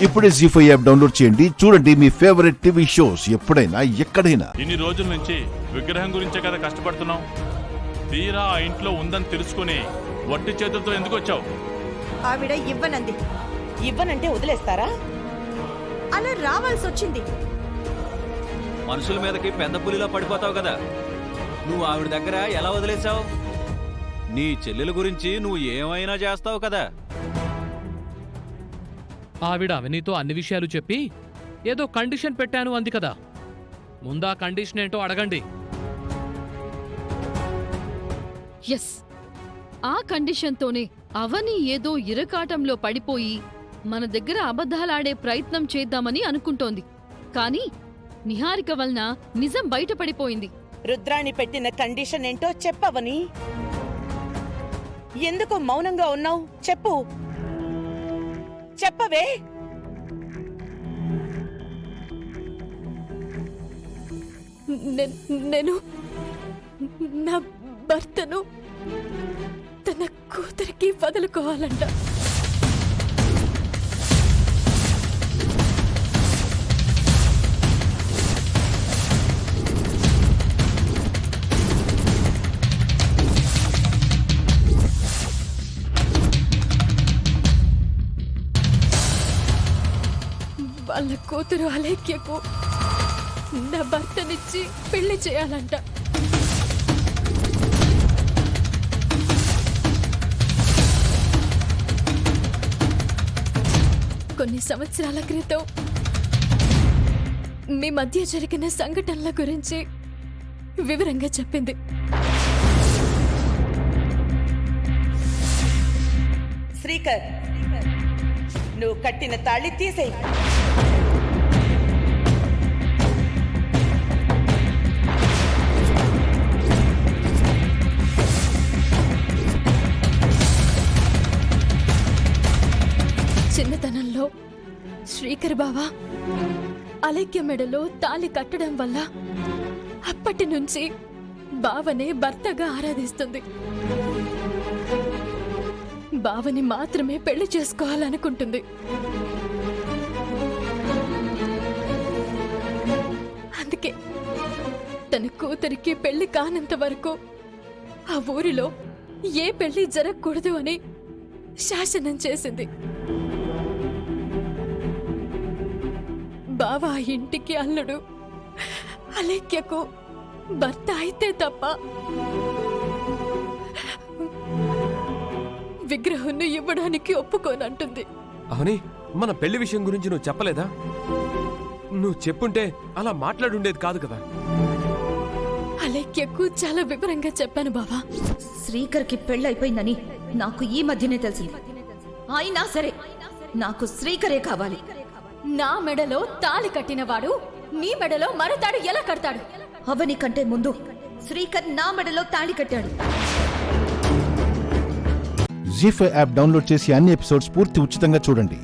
ఇప్పుడే జీ5 app download చేయండి. చూడండి మీ ఫేవరెట్ టీవీ షోస్ ఎప్పుడైనా ఎక్కడైనా. ఇన్ని రోజుల నుంచి విగ్రహం గురించే కదా కష్టపడుతున్నాం. తీరా ఆ ఇంట్లో ఉందని తెలుసుకుని వట్టి చేతులతో ఎందుకు వచ్చావు? ఆవిడ ఇవ్వనంది. ఇవ్వనంటే వదిలేస్తారా? అలా రావాల్సి వచ్చింది. మనుషుల మీదకి పెద్ద పులిలో పడిపోతావు కదా. నువ్వు ఆవిడ దగ్గర ఎలా వదిలేసావు? నీ చెల్లెల గురించి నువ్వు ఏమైనా చేస్తావు కదా. ఆవిడ అవనీతో అన్ని విషయాలు చెప్పి ఏదో కండిషన్ పెట్టాను అంది కదా. ముందా కండిషన్ ఏంటో అడగండి. ఎస్, ఆ కండిషన్తోనే అవని ఏదో ఇరకాటంలో పడిపోయి మన దగ్గర అబద్ధాలాడే ప్రయత్నం చేద్దామని అనుకుంటోంది. కాని నిహారిక వలన నిజం బయటపడిపోయింది. రుద్రాణి పెట్టిన కండిషన్ ఏంటో చెప్పవని. ఎందుకు మౌనంగా ఉన్నావు? చెప్పు, చెప్పవే. నేను నా భర్తను తన కూతురికి వదులుకోవాలంట. వాళ్ళ కూతురు అలేఖ్యకు నా భర్తనిచ్చి పెళ్లి చేయాలంట. కొన్ని సంవత్సరాల క్రితం మీ మధ్య జరిగిన సంఘటనల గురించి వివరంగా చెప్పింది. శ్రీకర్, నువ్వు కట్టిన తాళి తీసేయి. చిన్నతనంలో శ్రీకర్ బావా అలేఖ్య మెడలో తాళి కట్టడం వల్ల అప్పటి నుంచి బావనే భర్తగా ఆరాధిస్తుంది. బావని మాత్రమే పెళ్లి చేసుకోవాలనుకుంటుంది. అందుకే తన కూతురికి పెళ్లి కానంత వరకు ఆ ఊరిలో ఏ పెళ్లి జరగకూడదు అని శాసనం చేసింది. బావ ఆ ఇంటికి అల్లుడు, అలేఖ్యకు భర్త అయితే తప్ప విగ్రహాన్ని ఇవ్వడానికి ఒప్పుకోనంటుంది. అవని, మన పెళ్లి విషయం గురించి నువ్వు చెప్పలేదా? నువ్వు చెప్పుంటే అలా మాట్లాడుండేది కాదు కదా. అలేఖ్యకు చాలా వివరంగా చెప్పాను బావా. శ్రీకర్కి పెళ్ళైపోయిందని నాకు ఈ మధ్యనే తెలిసింది. అయినా సరే నాకు శ్రీకరే కావాలి. నా మెడలో తాళి కట్టినవాడు నీ మెడలో మరతాడు ఎలా కడతాడు? అవని కంటే ముందు శ్రీకర్ నా మెడలో తాళి కట్టాడు. జీ5 యాప్ డౌన్లోడ్ చేసి అన్ని ఎపిసోడ్స్ పూర్తి ఉచితంగా చూడండి.